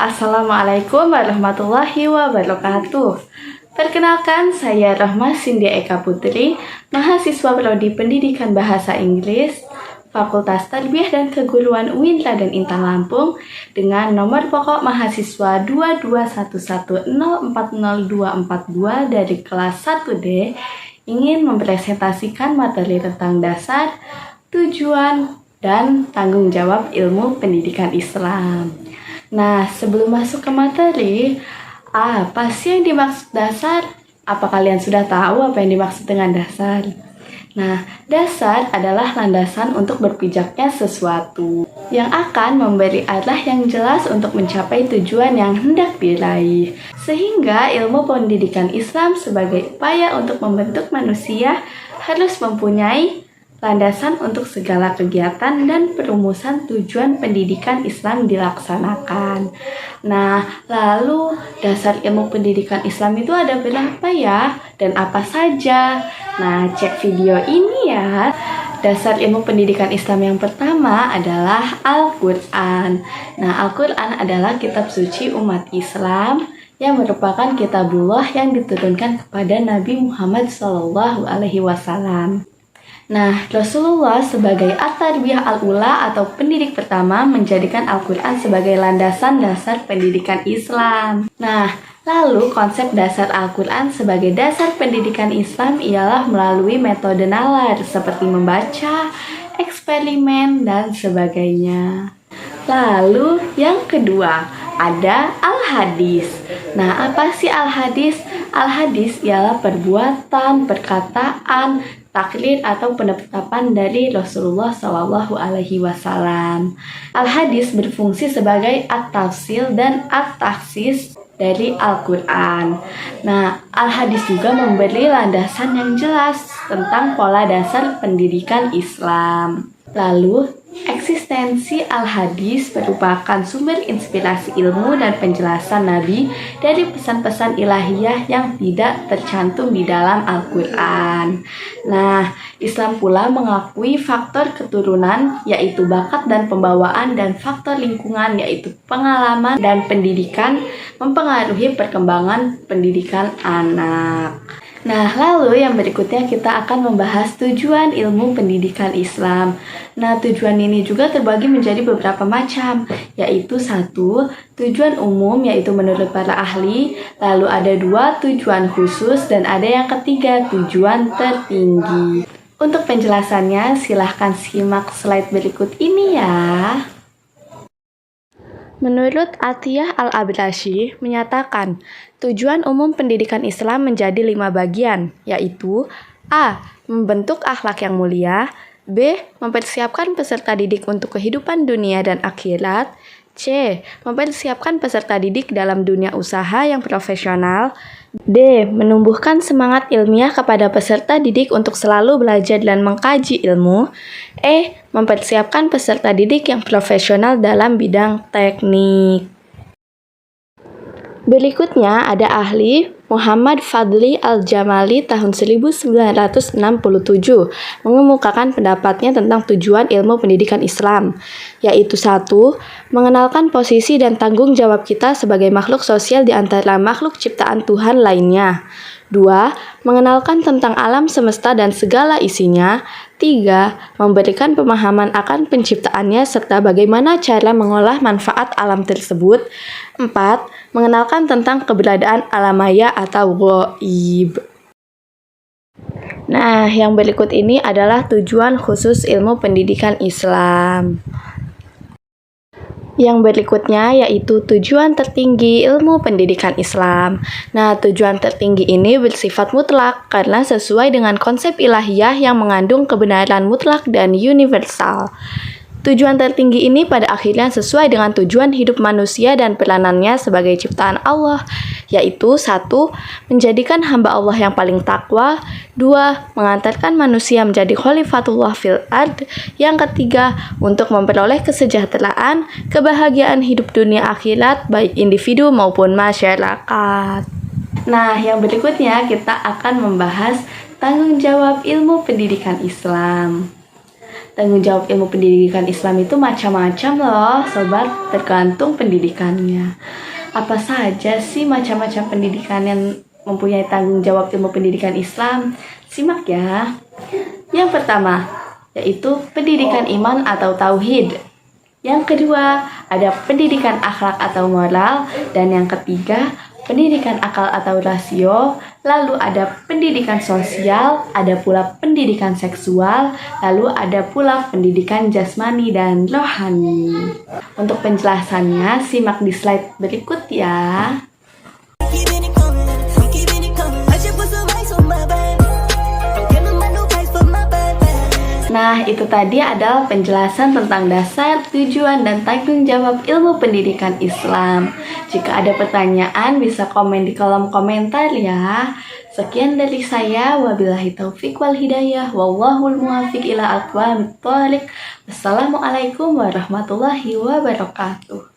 Assalamualaikum warahmatullahi wabarakatuh. Perkenalkan, saya Rahma Sindia Eka Putri, mahasiswa Prodi Pendidikan Bahasa Inggris, Fakultas Tarbiyah dan Keguruan UIN Raden Intan Lampung, dengan nomor pokok mahasiswa 22110404242 dari kelas 1D, ingin mempresentasikan materi tentang dasar, tujuan, dan tanggung jawab ilmu pendidikan Islam. Nah, sebelum masuk ke materi, apa sih yang dimaksud dasar? Apa kalian sudah tahu apa yang dimaksud dengan dasar? Nah, dasar adalah landasan untuk berpijaknya sesuatu yang akan memberi arah yang jelas untuk mencapai tujuan yang hendak diraih. Sehingga ilmu pendidikan Islam sebagai upaya untuk membentuk manusia harus mempunyai landasan untuk segala kegiatan dan perumusan tujuan pendidikan Islam dilaksanakan. Nah, lalu dasar ilmu pendidikan Islam itu ada berapa ya? Dan apa saja? Nah, cek video ini ya. Dasar ilmu pendidikan Islam yang pertama adalah Al-Quran. Nah, Al-Quran adalah kitab suci umat Islam yang merupakan kitabullah yang diturunkan kepada Nabi Muhammad SAW. Nah, Rasulullah sebagai At-Tarbiyah Al-Ula atau pendidik pertama menjadikan Al-Quran sebagai landasan dasar pendidikan Islam. Nah, lalu konsep dasar Al-Quran sebagai dasar pendidikan Islam ialah melalui metode nalar seperti membaca, eksperimen, dan sebagainya. Lalu yang kedua ada Al-Hadis. Nah, apa sih Al-Hadis? Al-Hadis ialah perbuatan, perkataan, takrir atau penetapan dari Rasulullah SAW. Al-Hadis berfungsi sebagai at-tafsil dan at-takhsis dari Al-Quran. Nah, Al-Hadis juga memberi landasan yang jelas tentang pola dasar pendidikan Islam. Lalu, eksistensi Al-Hadis merupakan sumber inspirasi ilmu dan penjelasan Nabi dari pesan-pesan ilahiyah yang tidak tercantum di dalam Al-Quran. Nah, Islam pula mengakui faktor keturunan yaitu bakat dan pembawaan dan faktor lingkungan yaitu pengalaman dan pendidikan mempengaruhi perkembangan pendidikan anak. Nah, lalu yang berikutnya kita akan membahas tujuan ilmu pendidikan Islam. Nah, tujuan ini juga terbagi menjadi beberapa macam, yaitu 1. Tujuan umum, yaitu menurut para ahli. Lalu ada 2, tujuan khusus, dan ada yang ketiga, tujuan tertinggi. Untuk penjelasannya, silahkan simak slide berikut ini ya. Menurut Atiyah Al-Abrashi menyatakan, tujuan umum pendidikan Islam menjadi 5 bagian, yaitu A. Membentuk akhlak yang mulia, B. Mempersiapkan peserta didik untuk kehidupan dunia dan akhirat, C. Mempersiapkan peserta didik dalam dunia usaha yang profesional, D. Menumbuhkan semangat ilmiah kepada peserta didik untuk selalu belajar dan mengkaji ilmu, E. Mempersiapkan peserta didik yang profesional dalam bidang teknik. Berikutnya ada ahli Muhammad Fadli Al-Jamali tahun 1967 mengemukakan pendapatnya tentang tujuan ilmu pendidikan Islam, yaitu 1. Mengenalkan posisi dan tanggung jawab kita sebagai makhluk sosial di antara makhluk ciptaan Tuhan lainnya. 2. Mengenalkan tentang alam semesta dan segala isinya. 3. Memberikan pemahaman akan penciptaannya serta bagaimana cara mengolah manfaat alam tersebut. 4. Mengenalkan tentang keberadaan alam maya atau ghaib. Nah, yang berikut ini adalah tujuan khusus ilmu pendidikan Islam. Yang berikutnya yaitu tujuan tertinggi ilmu pendidikan Islam. Nah, tujuan tertinggi ini bersifat mutlak karena sesuai dengan konsep ilahiyah yang mengandung kebenaran mutlak dan universal. Tujuan tertinggi ini pada akhirnya sesuai dengan tujuan hidup manusia dan peranannya sebagai ciptaan Allah, yaitu 1. Menjadikan hamba Allah yang paling takwa, 2. Mengantarkan manusia menjadi khalifatullah fil ard, yang ketiga, untuk memperoleh kesejahteraan, kebahagiaan hidup dunia akhirat, baik individu maupun masyarakat. Nah, yang berikutnya kita akan membahas tanggung jawab ilmu pendidikan Islam. Tanggung jawab ilmu pendidikan Islam itu macam-macam loh, sobat, tergantung pendidikannya. Apa saja sih macam-macam pendidikan yang mempunyai tanggung jawab ilmu pendidikan Islam? Simak ya. Yang pertama, yaitu pendidikan iman atau tauhid. Yang kedua, ada pendidikan akhlak atau moral. Dan yang ketiga, pendidikan akal atau rasio. Lalu ada pendidikan sosial, ada pula pendidikan seksual, lalu ada pula pendidikan jasmani dan rohani. Untuk penjelasannya, simak di slide berikut ya. Nah, itu tadi adalah penjelasan tentang dasar, tujuan, dan tanggung jawab ilmu pendidikan Islam. Jika ada pertanyaan, bisa komen di kolom komentar ya. Sekian dari saya, wabillahi taufiq wal hidayah, wallahul muwaffiq ila aqwamit thoriq. Wassalamualaikum warahmatullahi wabarakatuh.